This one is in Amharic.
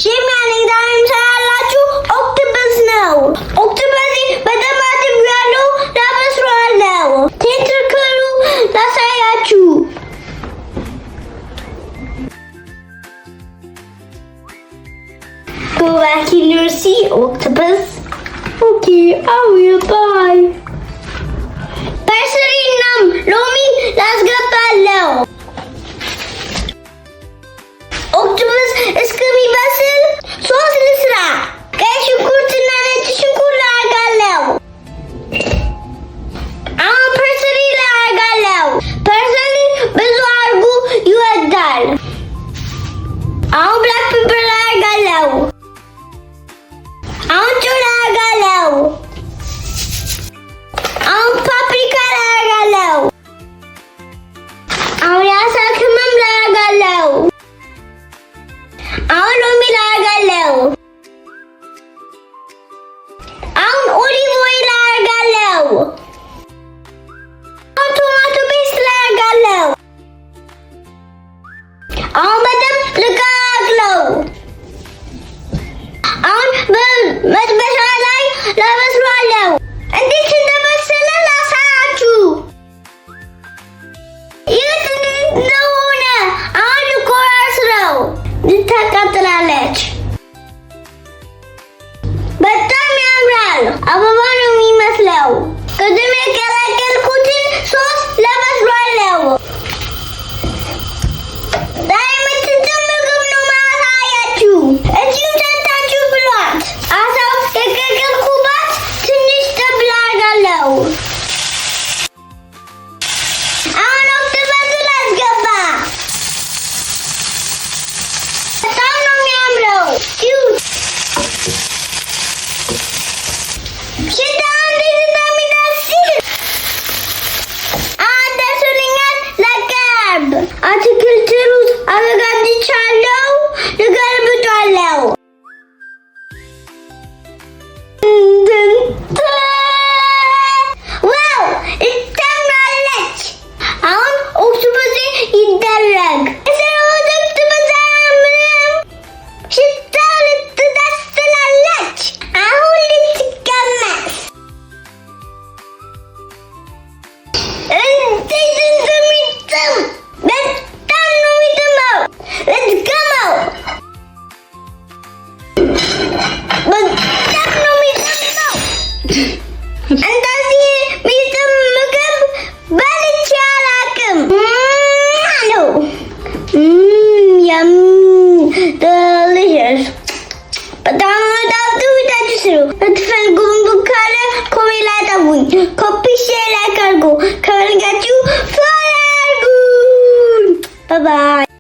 ሼፍሚያ ዛሬ የምሰራላችሁ ኦክቶፐስ ነው። ኦክቶፐስ በጠማት ያለው ላበስለዋለሁ። ቴንትክሉ ላሳያችሁ። Go back in your sea, octopus. Okay, I will. Bye. Parsley-nam, lomi, ላስገባለሁ። ኦክቶፐስ እስከሚበስል ሶስ ልስራ። ቀይ ሽንኩርትና ነጭ ሽንኩርት አደርጋለሁ። አሁን ፐርስሊ አደርጋለሁ። ፐርስሊ ብዙ አድርጉ ይወዳል። አሁን ብላክ ፔፐር አደርጋለሁ። አሁን ጨው አደርጋለሁ። አሁን ፓፕሪካ አደርጋለሁ። አሁን የአሳ ቅመም አደርጋለሁ። አሁን ሎሚ አደርጋለሁ። አሁን ኦሊቭ ኦይል አደርጋለሁ። አሁን ቶማቶ ፔስት አደርጋለሁ። አሁን በደንብ ልቀላቅለው። አሁን በመጥበሻ ላይ ላበስለዋለሁ። እንዴት እንደበሰለ ላሳያችሁ። የት እንደሆነ አሁን ልቆራርሰው። ልታቃጥላለች። በጣም ያምራል። አበባ ነው የሚመስለው። ቅድም የቀላቀልኩትን ሶስ ላበስለዋለሁ። ዛሬ የምትጥም ምግብ ነው ማሳያችሁ። እዚሁ ሰታችሁ ብሏት። አሳው የቀቀልኩባት ትንሽ ጠብ ላደርጋለሁ። አሁን ኦክቶፐስ ላስገባ። በጣም ነው የሚያምረው። ሽታው እንዴት እንደሚደስ ደርሶልኛል። ላቀርብ። አትክልት ሩዝ አዘጋጅቻለሁ። ልገልብጣለሁ። ዋው ታምራለች። አሁን ኦክቶፐስ ይደረግ። የሰራሁት ኦክቶፐስ አያምርም? ሽታው ልትደስ ትላለች። አሁን ልትቀመስ። እንዴት እንደሚጥም በጣም ነው የሚጥመው። ልትገመው። በጣም ነው የሚጥመው። እንደዚህ የሚጥም ምግብ በልቼ አላውቅም። አለው delicious. በጣም ታውቁታችሁ ስሩ። ልትፈልጉ ካለ ኮሜንት ላይ አድርጉኝ። ኮፒ ሼር ላይ አድርጉ። ከፈልጋችሁ ፎሎ አድርጉ። ባይ ባይ።